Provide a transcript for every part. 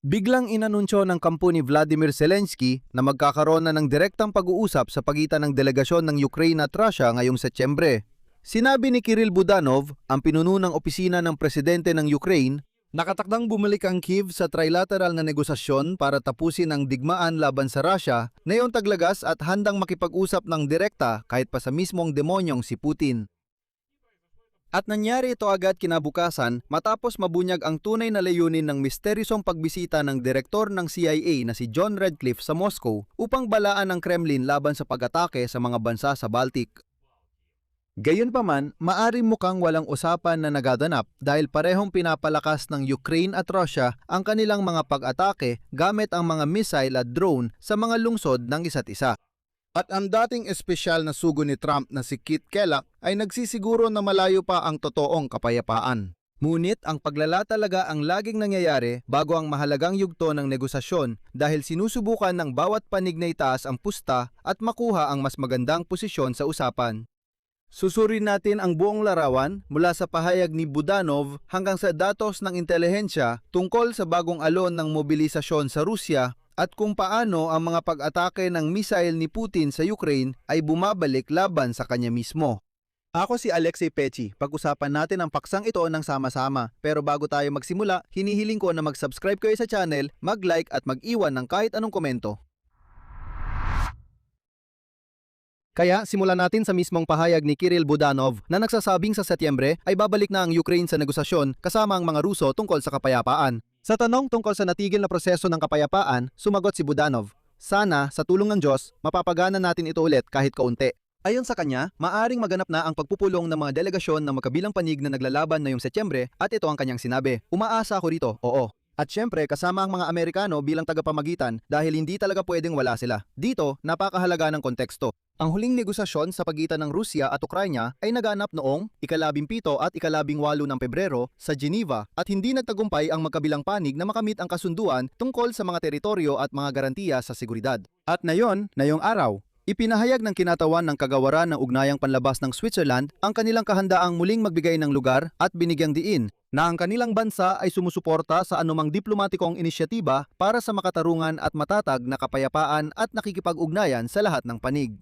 Biglang inanunsyo ng kampo ni Vladimir Zelensky na magkakaroon na ng direktang pag-uusap sa pagitan ng delegasyon ng Ukraine at Russia ngayong Setyembre. Sinabi ni Kirill Budanov, ang pinuno ng opisina ng presidente ng Ukraine, nakatakdang bumalik ang Kyiv sa trilateral na negosasyon para tapusin ang digmaan laban sa Russia na iyong taglagas at handang makipag-usap ng direkta kahit pa sa mismong demonyong si Putin. At nangyari ito agad kinabukasan matapos mabunyag ang tunay na layunin ng misteryosong pagbisita ng direktor ng CIA na si John Redcliffe sa Moscow upang balaan ng Kremlin laban sa pag-atake sa mga bansa sa Baltic. Gayunpaman, maaring mukhang walang usapan na nagaganap dahil parehong pinapalakas ng Ukraine at Russia ang kanilang mga pag-atake gamit ang mga missile at drone sa mga lungsod ng isa't isa. At ang dating espesyal na sugo ni Trump na si Keith Kellogg ay nagsisiguro na malayo pa ang totoong kapayapaan. Ngunit ang paglala talaga ang laging nangyayari bago ang mahalagang yugto ng negosasyon dahil sinusubukan ng bawat panig na itaas ang pusta at makuha ang mas magandang posisyon sa usapan. Susurin natin ang buong larawan mula sa pahayag ni Budanov hanggang sa datos ng intelihensya tungkol sa bagong alon ng mobilisasyon sa Rusya at kung paano ang mga pag-atake ng missile ni Putin sa Ukraine ay bumabalik laban sa kanya mismo. Ako si Alexei Pechi. Pag-usapan natin ang paksang ito ng sama-sama. Pero bago tayo magsimula, hinihiling ko na mag-subscribe kayo sa channel, mag-like at mag-iwan ng kahit anong komento. Kaya simulan natin sa mismong pahayag ni Kirill Budanov na nagsasabing sa Setyembre ay babalik na ang Ukraine sa negosasyon kasama ang mga Ruso tungkol sa kapayapaan. Sa tanong tungkol sa natigil na proseso ng kapayapaan, sumagot si Budanov, sana sa tulong ng Diyos, mapapagana natin ito ulit kahit kaunti. Ayon sa kanya, maaring maganap na ang pagpupulong ng mga delegasyon ng magkabilang panig na naglalaban ngayong Setyembre at ito ang kanyang sinabi, umaasa ako rito, oo. At syempre kasama ang mga Amerikano bilang tagapamagitan dahil hindi talaga pwedeng wala sila. Dito, napakahalaga ng konteksto. Ang huling negosasyon sa pagitan ng Rusya at Ukraina ay naganap noong ika-17 at ika-18 ng Pebrero sa Geneva at hindi nagtagumpay ang magkabilang panig na makamit ang kasunduan tungkol sa mga teritoryo at mga garantiya sa seguridad. At ngayong araw, ipinahayag ng kinatawan ng kagawaran ng ugnayang panlabas ng Switzerland ang kanilang kahandaang muling magbigay ng lugar at binigyang diin na ang kanilang bansa ay sumusuporta sa anumang diplomatikong inisyatiba para sa makatarungan at matatag na kapayapaan at nakikipag-ugnayan sa lahat ng panig.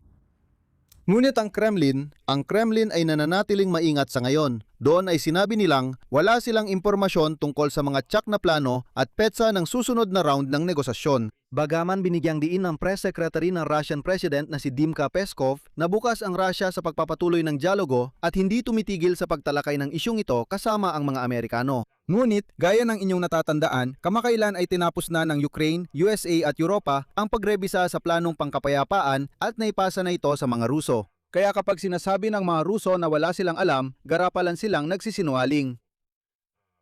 Ngunit ang Kremlin ay nananatiling maingat sa ngayon. Doon ay sinabi nilang wala silang impormasyon tungkol sa mga tiyak na plano at petsa ng susunod na round ng negosasyon. Bagaman binigyang diin ng press secretary ng Russian President na si Dmytro Peskov na bukas ang Russia sa pagpapatuloy ng dialogo at hindi tumitigil sa pagtalakay ng isyung ito kasama ang mga Amerikano. Ngunit, gaya ng inyong natatandaan, kamakailan ay tinapos na ng Ukraine, USA at Europa ang pagrebisa sa planong pangkapayapaan at naipasa na ito sa mga Ruso. Kaya kapag sinasabi ng mga Ruso na wala silang alam, garapalan silang nagsisinungaling.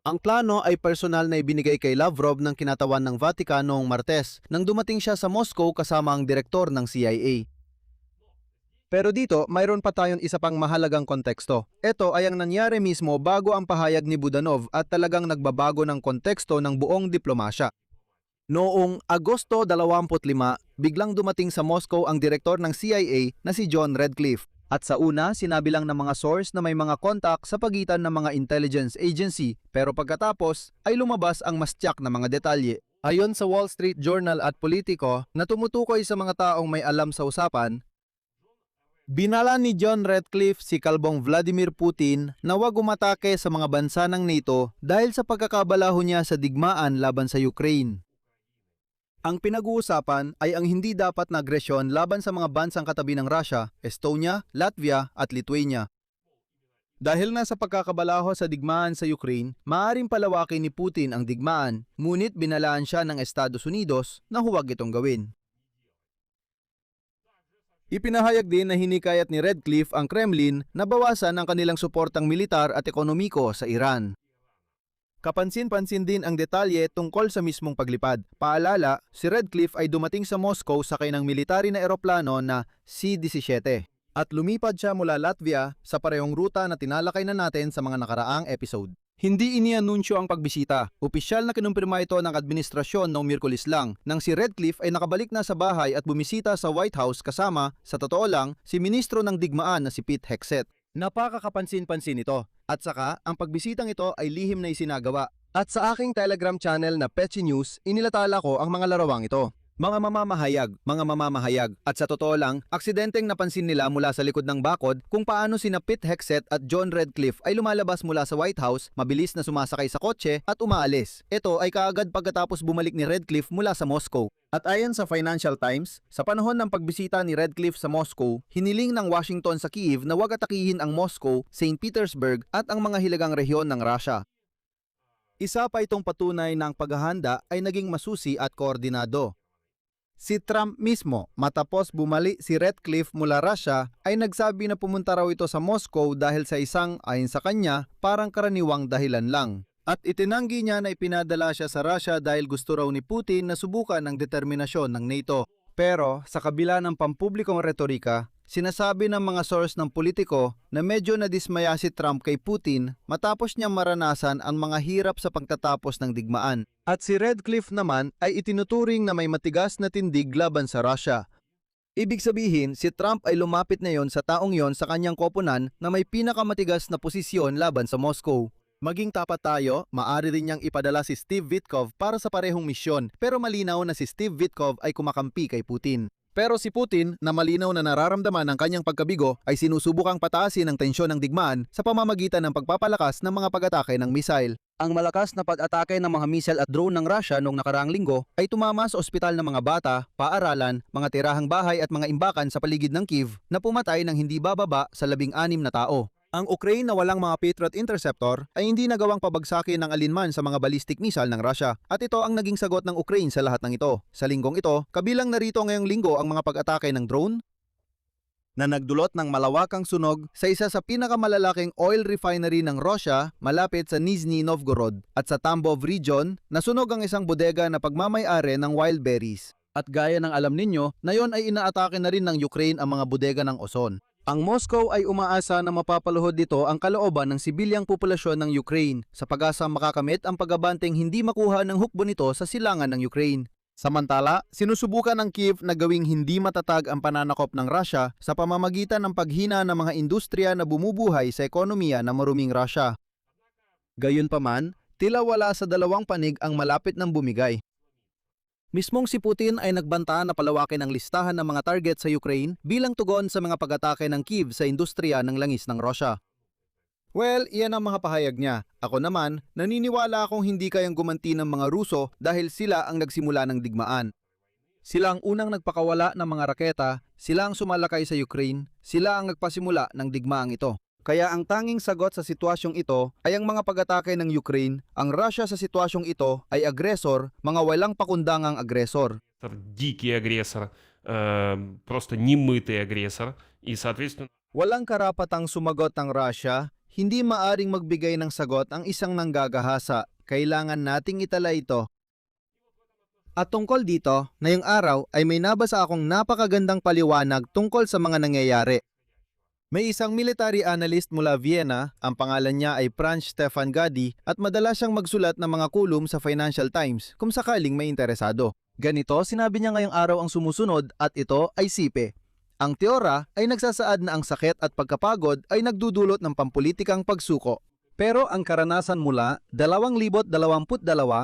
Ang plano ay personal na ibinigay kay Lavrov ng kinatawan ng Vatican noong Martes nang dumating siya sa Moscow kasama ang direktor ng CIA. Pero dito, mayroon pa tayong isa pang mahalagang konteksto. Ito ay ang nangyari mismo bago ang pahayag ni Budanov at talagang nagbabago ng konteksto ng buong diplomasya. Noong Agosto 25, biglang dumating sa Moscow ang direktor ng CIA na si John Redcliffe. At sa una, sinabi lang ng mga source na may mga kontak sa pagitan ng mga intelligence agency pero pagkatapos ay lumabas ang mas tiyak na mga detalye. Ayon sa Wall Street Journal at Politico na tumutukoy sa mga taong may alam sa usapan, binala ni John Redcliffe si Kalbong Vladimir Putin na huwag umatake sa mga bansa ng NATO dahil sa pagkakabalaho niya sa digmaan laban sa Ukraine. Ang pinag-uusapan ay ang hindi dapat na agresyon laban sa mga bansang katabi ng Russia, Estonia, Latvia at Lithuania. Dahil na sa pagkakabalaho sa digmaan sa Ukraine, maaaring palawakin ni Putin ang digmaan, ngunit binalaan siya ng Estados Unidos na huwag itong gawin. Ipinahayag din na hinikayat ni Redcliffe ang Kremlin na bawasan ang kanilang suportang militar at ekonomiko sa Iran. Kapansin-pansin din ang detalye tungkol sa mismong paglipad. Paalala, si Redcliffe ay dumating sa Moscow sakay ng military na eroplano na C-17 at lumipad siya mula Latvia sa parehong ruta na tinalakay na natin sa mga nakaraang episode. Hindi inianunsyo ang pagbisita. Opisyal na kinumpirma ito ng administrasyon noong Miyerkules lang nang si Redcliffe ay nakabalik na sa bahay at bumisita sa White House kasama, sa totoo lang, si Ministro ng Digmaan na si Pete Hegseth. Napakakapansin-pansin ito. At saka, ang pagbisitang ito ay lihim na isinagawa. At sa aking Telegram channel na Pechi News, inilatala ko ang mga larawang ito. Mga mamamahayag. At sa totoo lang, aksidenteng napansin nila mula sa likod ng bakod kung paano sina Pete Hegseth at John Redcliffe ay lumalabas mula sa White House, mabilis na sumasakay sa kotse at umaalis. Ito ay kaagad pagkatapos bumalik ni Redcliffe mula sa Moscow. At ayon sa Financial Times, sa panahon ng pagbisita ni Redcliffe sa Moscow, hiniling ng Washington sa Kyiv na huwag atakihin ang Moscow, St. Petersburg at ang mga hilagang rehiyon ng Russia. Isa pa itong patunay na ang paghahanda ay naging masusi at koordinado. Si Trump mismo, matapos bumalik si Redcliffe mula Russia, ay nagsabi na pumunta raw ito sa Moscow dahil sa isang, ayon sa kanya, parang karaniwang dahilan lang. At itinanggi niya na ipinadala siya sa Russia dahil gusto raw ni Putin na subukan ang determinasyon ng NATO. Pero sa kabila ng pampublikong retorika, sinasabi ng mga source ng politiko na medyo nadismaya si Trump kay Putin matapos niya maranasan ang mga hirap sa pagtatapos ng digmaan. At si Redcliffe naman ay itinuturing na may matigas na tindig laban sa Russia. Ibig sabihin, si Trump ay lumapit na yon sa taong yon sa kanyang koponan na may pinakamatigas na posisyon laban sa Moscow. Maging tapat tayo, maaari rin niyang ipadala si Steve Witkoff para sa parehong misyon, pero malinaw na si Steve Witkoff ay kumakampi kay Putin. Pero si Putin, na malinaw na nararamdaman ang kanyang pagkabigo, ay sinusubukang pataasin ang tensyon ng digmaan sa pamamagitan ng pagpapalakas ng mga pag-atake ng missile. Ang malakas na pag-atake ng mga missile at drone ng Russia noong nakaraang linggo ay tumama sa ospital ng mga bata, paaralan, mga tirahang bahay at mga imbakan sa paligid ng Kyiv na pumatay ng hindi bababa sa 16 na tao. Ang Ukraine na walang mga Patriot interceptor ay hindi nagawang pabagsakin ng alinman sa mga ballistic missile ng Russia at ito ang naging sagot ng Ukraine sa lahat ng ito. Sa linggong ito, kabilang narito ngayong linggo ang mga pag-atake ng drone na nagdulot ng malawakang sunog sa isa sa pinakamalalaking oil refinery ng Russia malapit sa Nizhny Novgorod at sa Tambov region nasunog ang isang bodega na pagmamay-ari ng wild berries. At gaya ng alam ninyo, na yon ay inaatake na rin ng Ukraine ang mga bodega ng Ozon. Ang Moscow ay umaasa na mapapaluhod dito ang kalooban ng sibilyang populasyon ng Ukraine sa pag-asa makakamit ang pag-abanteng hindi makuha ng hukbo nito sa silangan ng Ukraine. Samantala, sinusubukan ng Kyiv na gawing hindi matatag ang pananakop ng Russia sa pamamagitan ng paghina ng mga industriya na bumubuhay sa ekonomiya ng maruming Russia. Gayunpaman, tila wala sa dalawang panig ang malapit ng bumigay. Mismong si Putin ay nagbanta na palawakin ang listahan ng mga target sa Ukraine bilang tugon sa mga pag-atake ng Kyiv sa industriya ng langis ng Russia. Well, iyan ang mga pahayag niya. Ako naman, naniniwala akong hindi kayang gumanti ng mga Ruso dahil sila ang nagsimula ng digmaan. Sila ang unang nagpakawala ng mga raketa, sila ang sumalakay sa Ukraine, sila ang nagpasimula ng digmaang ito. Kaya ang tanging sagot sa sitwasyong ito ay ang mga pag-atake ng Ukraine. Ang Russia sa sitwasyong ito ay agresor, mga walang pakundangang agresor. Дикий агрессор, просто немытый агрессор, и, соответственно... Walang karapatang sumagot ang Russia, hindi maaring magbigay ng sagot ang isang nanggagahasa. Kailangan nating itala ito. At tungkol dito, ngayong araw ay may nabasa akong napakagandang paliwanag tungkol sa mga nangyayari. May isang military analyst mula Vienna, ang pangalan niya ay Franz Stefan Gadi at madalas siyang magsulat ng mga kulum sa Financial Times kung sakaling may interesado. Ganito sinabi niya ngayong araw ang sumusunod at ito ay sipe. Ang teora ay nagsasaad na ang sakit at pagkapagod ay nagdudulot ng pampulitikang pagsuko. Pero ang karanasan mula 2022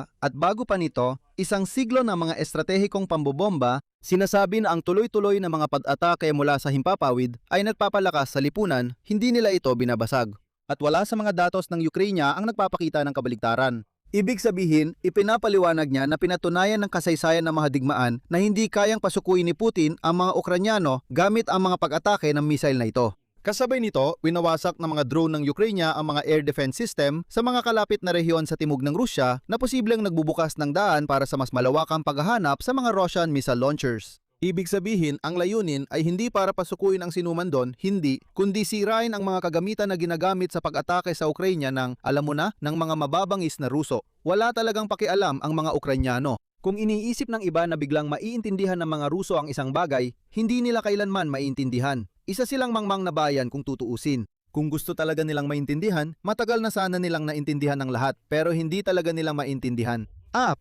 at bago pa nito, isang siglo ng mga estratehikong pambobomba, sinasabi na ang tuloy-tuloy na mga pag-atake mula sa himpapawid ay nagpapalakas sa lipunan, hindi nila ito binabasag. At wala sa mga datos ng Ukraine ang nagpapakita ng kabaligtaran. Ibig sabihin, ipinapaliwanag niya na pinatunayan ng kasaysayan ng mga digmaan na hindi kayang pasukuin ni Putin ang mga Ukrainyano gamit ang mga pag-atake ng missile na ito. Kasabay nito, winawasak ng mga drone ng Ukraine ang mga air defense system sa mga kalapit na rehiyon sa timog ng Rusya na posibleng nagbubukas ng daan para sa mas malawakang paghahanap sa mga Russian missile launchers. Ibig sabihin, ang layunin ay hindi para pasukuin ang sinuman doon, hindi, kundi sirain ang mga kagamitan na ginagamit sa pag-atake sa Ukraine ng, alam mo na, ng mga mababangis na Ruso. Wala talagang pakialam ang mga Ukrainyano. Kung iniisip ng iba na biglang maiintindihan ng mga Ruso ang isang bagay, hindi nila kailanman maiintindihan. Isa silang mangmang na bayan kung tutuusin. Kung gusto talaga nilang maintindihan, matagal na sana nilang naintindihan ng lahat, pero hindi talaga nilang maintindihan.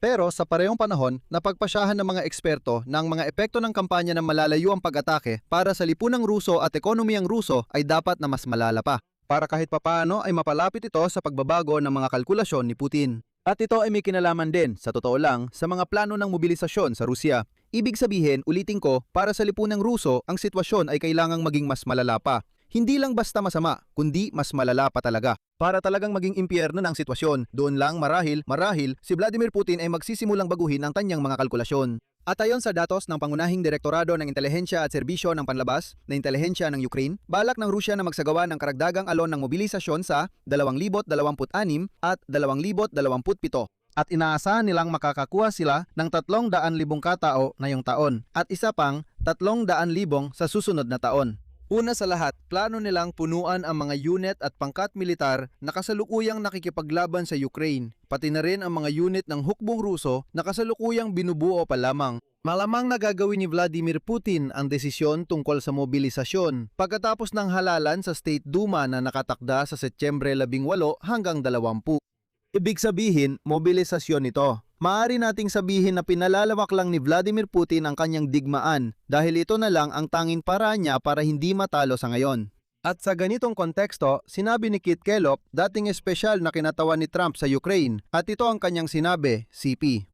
Pero sa parehong panahon, napagpasyahan ng mga eksperto na ang mga epekto ng kampanya ng malalayo ang pag-atake para sa lipunang Ruso at ekonomiyang Ruso ay dapat na mas malala pa, para kahit papaano ay mapalapit ito sa pagbabago ng mga kalkulasyon ni Putin. At ito ay may kinalaman din, sa totoo lang, sa mga plano ng mobilisasyon sa Rusya. Ibig sabihin, ulitin ko, para sa lipunang Ruso, ang sitwasyon ay kailangang maging mas malala pa. Hindi lang basta masama, kundi mas malala pa talaga. Para talagang maging impyerno na ang sitwasyon, doon lang marahil, si Vladimir Putin ay magsisimulang baguhin ang kanyang mga kalkulasyon. At ayon sa datos ng pangunahing direktorado ng intelihensya at serbisyo ng panlabas na intelihensya ng Ukraine, balak ng Rusya na magsagawa ng karagdagang alon ng mobilisasyon sa 2026 at 2027. At inaasahan nilang makakakuha sila ng 300,000 katao ngayong taon at isa pang 300,000 sa susunod na taon. Una sa lahat, plano nilang punuan ang mga unit at pangkat militar na kasalukuyang nakikipaglaban sa Ukraine, pati na rin ang mga unit ng hukbong Ruso na kasalukuyang binubuo pa lamang. Malamang nagagawin ni Vladimir Putin ang desisyon tungkol sa mobilisasyon pagkatapos ng halalan sa State Duma na nakatakda sa Setyembre 18 hanggang 20. Ibig sabihin, mobilisasyon ito. Maaari nating sabihin na pinalalawak lang ni Vladimir Putin ang kanyang digmaan dahil ito na lang ang tanging paraan niya para hindi matalo sa ngayon. At sa ganitong konteksto, sinabi ni Kit Kellogg, dating espesyal na kinatawan ni Trump sa Ukraine, at ito ang kanyang sinabi, CP.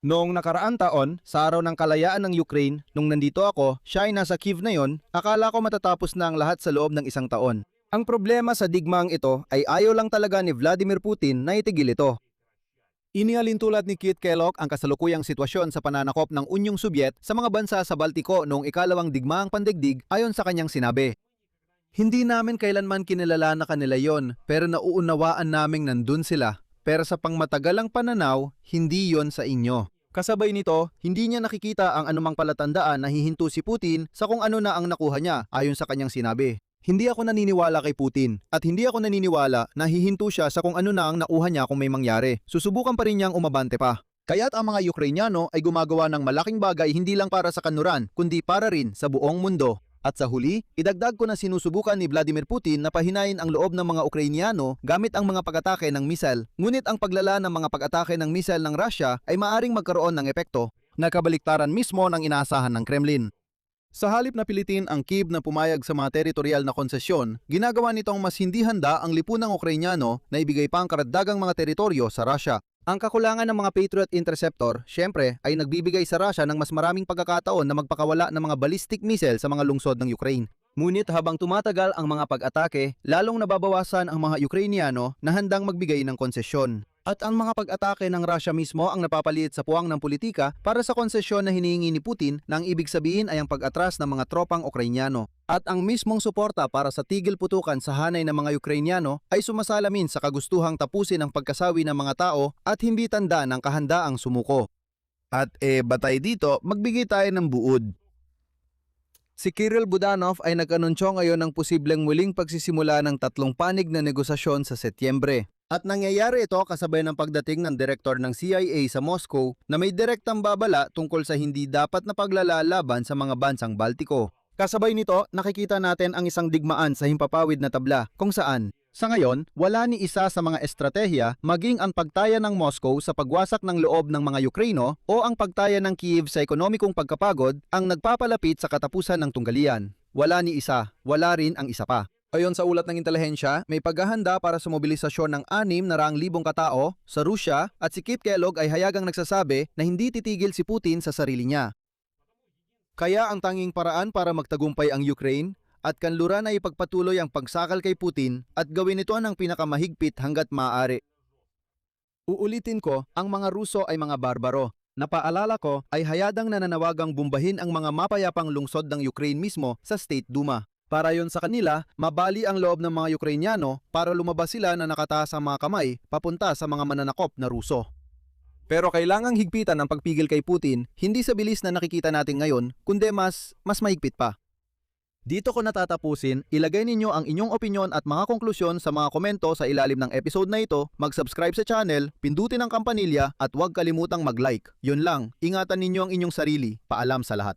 Noong nakaraang taon, sa araw ng kalayaan ng Ukraine, nung nandito ako, siya ay nasa Kyiv na yon, akala ko matatapos na ang lahat sa loob ng isang taon. Ang problema sa digmaang ito ay ayaw lang talaga ni Vladimir Putin na itigil ito. Inihalin tulad ni Kit Kellogg ang kasalukuyang sitwasyon sa pananakop ng Unyong Sobyet sa mga bansa sa Baltiko noong ikalawang digmaang pandaigdig ayon sa kanyang sinabi. Hindi namin kailanman kinilala na kanila yon, pero nauunawaan naming nandun sila. Pero sa pangmatagalang pananaw, hindi yon sa inyo. Kasabay nito, hindi niya nakikita ang anumang palatandaan na hihinto si Putin sa kung ano na ang nakuha niya ayon sa kanyang sinabi. Hindi ako naniniwala kay Putin at hindi ako naniniwala na hihinto siya sa kung ano na ang nakuha niya kung may mangyari. Susubukan pa rin niyang umabante pa. Kaya't ang mga Ukrainyano ay gumagawa ng malaking bagay hindi lang para sa kanluran, kundi para rin sa buong mundo. At sa huli, idagdag ko na sinusubukan ni Vladimir Putin na pahinain ang loob ng mga Ukrainyano gamit ang mga pag-atake ng misal. Ngunit ang paglala ng mga pag-atake ng misal ng Russia ay maaring magkaroon ng epekto na kabaliktaran mismo ng inaasahan ng Kremlin. Sa halip na pilitin ang Kyiv na pumayag sa mga teritorial na konsesyon, ginagawa nitong mas hindi handa ang lipunang Ukrainyano na ibigay pa ang karagdagang mga teritoryo sa Russia. Ang kakulangan ng mga Patriot Interceptor, syempre, ay nagbibigay sa Russia ng mas maraming pagkakataon na magpakawala ng mga ballistic missile sa mga lungsod ng Ukraine. Ngunit habang tumatagal ang mga pag-atake, lalong nababawasan ang mga Ukrainyano na handang magbigay ng konsesyon. At ang mga pag-atake ng Russia mismo ang napapaliit sa puwang ng politika para sa konsesyon na hinihingi ni Putin na ang ibig sabihin ay ang pag-atras ng mga tropang Ukrainyano. At ang mismong suporta para sa tigil putukan sa hanay ng mga Ukrainyano ay sumasalamin sa kagustuhang tapusin ang pagkasawi ng mga tao at hindi tanda ng kahandaang sumuko. At batay dito, magbigay tayo ng buod. Si Kirill Budanov ay nag-anunsyo ngayon ng posibleng muling pagsisimula ng 3 panig na negosasyon sa Setyembre. At nangyayari ito kasabay ng pagdating ng direktor ng CIA sa Moscow na may direktang babala tungkol sa hindi dapat na paglalalaban sa mga bansang Baltiko. Kasabay nito, nakikita natin ang isang digmaan sa himpapawid na tabla kung saan, sa ngayon, wala ni isa sa mga estratehiya maging ang pagtaya ng Moscow sa pagwasak ng loob ng mga Ukraino o ang pagtaya ng Kyiv sa ekonomikong pagkapagod ang nagpapalapit sa katapusan ng tunggalian. Wala ni isa, wala rin ang isa pa. Ayon sa ulat ng intelihensya, may paghahanda para sa mobilisasyon ng 600,000 katao sa Rusya at si Kit Kellogg ay hayagang nagsasabi na hindi titigil si Putin sa sarili niya. Kaya ang tanging paraan para magtagumpay ang Ukraine at kanluran ay ipagpatuloy ang pagsakal kay Putin at gawin ito ng pinakamahigpit hanggat maaari. Uulitin ko, ang mga Ruso ay mga barbaro. Napaalala ko ay hayadang nananawagang bumbahin ang mga mapayapang lungsod ng Ukraine mismo sa State Duma. Para yon sa kanila, mabali ang loob ng mga Ukrainyano para lumabas sila na nakataas ang mga kamay papunta sa mga mananakop na Ruso. Pero kailangang higpitan ang pagpigil kay Putin, hindi sa bilis na nakikita natin ngayon, kundi mas mahigpit pa. Dito ko natatapusin, ilagay ninyo ang inyong opinyon at mga konklusyon sa mga komento sa ilalim ng episode na ito, mag-subscribe sa channel, pindutin ang kampanilya at huwag kalimutang mag-like. Yun lang, ingatan ninyo ang inyong sarili. Paalam sa lahat.